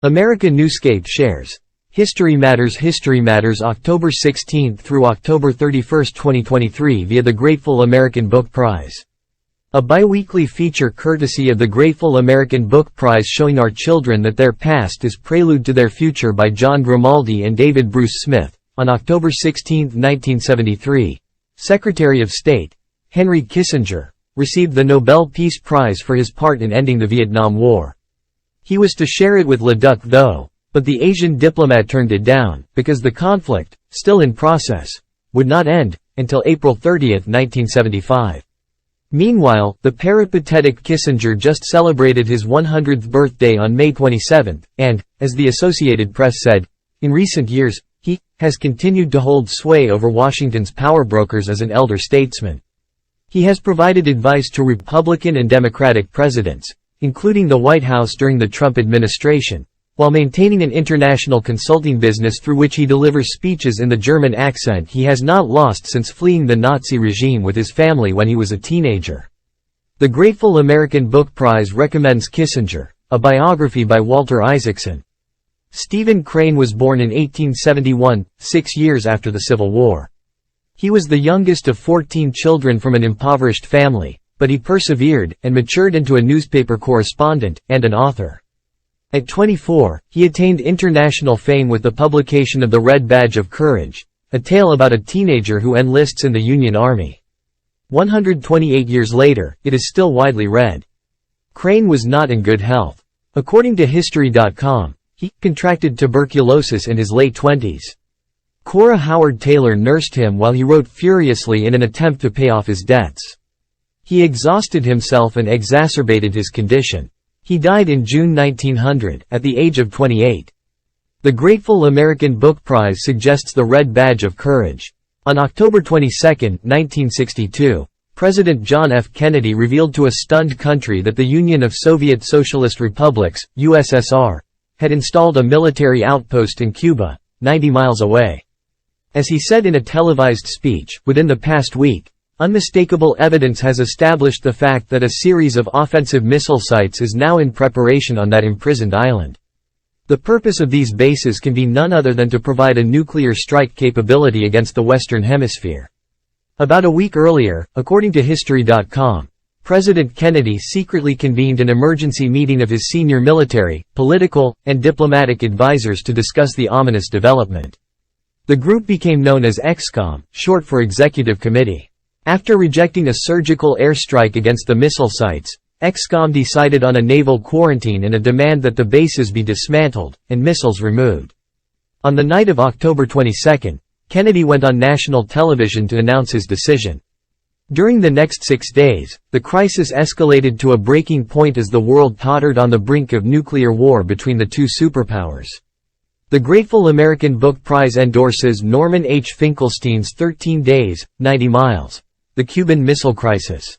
America Newscape shares History Matters October 16 through October 31, 2023 via the Grateful American Book Prize. A bi-weekly feature courtesy of the Grateful American Book Prize showing our children that their past is prelude to their future by John Grimaldi and David Bruce Smith. On October 16, 1973, Secretary of State Henry Kissinger received the Nobel Peace Prize for his part in ending the Vietnam War. He was to share it with Duc Tho, but the Asian diplomat turned it down, because the conflict, still in process, would not end until April 30, 1975. Meanwhile, the peripatetic Kissinger just celebrated his 100th birthday on May 27, and, as the Associated Press said, in recent years, he has continued to hold sway over Washington's power brokers as an elder statesman. He has provided advice to Republican and Democratic presidents, including the White House during the Trump administration, while maintaining an international consulting business through which he delivers speeches in the German accent he has not lost since fleeing the Nazi regime with his family when he was a teenager. The Grateful American Book Prize recommends Kissinger, a biography by Walter Isaacson. Stephen Crane was born in 1871, 6 years after the Civil War. He was the youngest of 14 children from an impoverished family, but he persevered, and matured into a newspaper correspondent, and an author. At 24, he attained international fame with the publication of The Red Badge of Courage, a tale about a teenager who enlists in the Union Army. 128 years later, it is still widely read. Crane was not in good health. According to History.com, he contracted tuberculosis in his late 20s. Cora Howard Taylor nursed him while he wrote furiously in an attempt to pay off his debts. He exhausted himself and exacerbated his condition. He died in June 1900, at the age of 28. The Grateful American Book Prize suggests the Red Badge of Courage. On October 22, 1962, President John F. Kennedy revealed to a stunned country that the Union of Soviet Socialist Republics, USSR, had installed a military outpost in Cuba, 90 miles away. As he said in a televised speech, within the past week, unmistakable evidence has established the fact that a series of offensive missile sites is now in preparation on that imprisoned island. The purpose of these bases can be none other than to provide a nuclear strike capability against the Western Hemisphere. About a week earlier, according to History.com, President Kennedy secretly convened an emergency meeting of his senior military, political, and diplomatic advisors to discuss the ominous development. The group became known as EXCOM, short for Executive Committee. After rejecting a surgical airstrike against the missile sites, EXCOM decided on a naval quarantine and a demand that the bases be dismantled, and missiles removed. On the night of October 22, Kennedy went on national television to announce his decision. During the next 6 days, the crisis escalated to a breaking point as the world tottered on the brink of nuclear war between the two superpowers. The Grateful American Book Prize endorses Norman H. Finkelstein's 13 Days, 90 Miles. The Cuban Missile Crisis.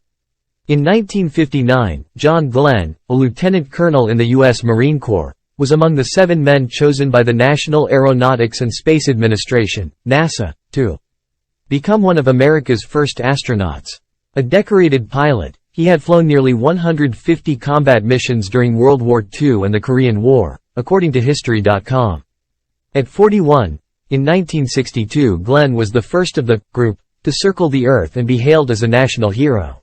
In 1959, John Glenn, a lieutenant colonel in the U.S. Marine Corps, was among the 7 men chosen by the National Aeronautics and Space Administration, NASA, to become one of America's first astronauts. A decorated pilot, he had flown nearly 150 combat missions during World War II and the Korean War, according to History.com. At 41, in 1962, Glenn was the first of the group to circle the Earth and be hailed as a national hero.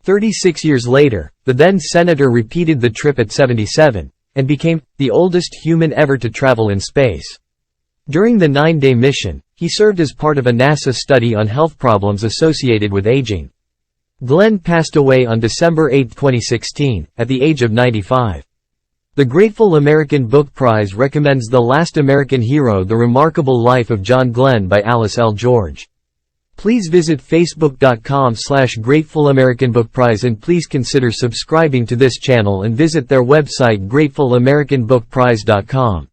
36 years later, the then senator repeated the trip at 77, and became the oldest human ever to travel in space. During the 9-day mission, he served as part of a NASA study on health problems associated with aging. Glenn passed away on December 8, 2016, at the age of 95. The Grateful American Book Prize recommends The Last American Hero: The Remarkable Life of John Glenn by Alice L. George. Please visit facebook.com/Grateful American Book Prize and please consider subscribing to this channel and visit their website grateful-american-book-prize.com.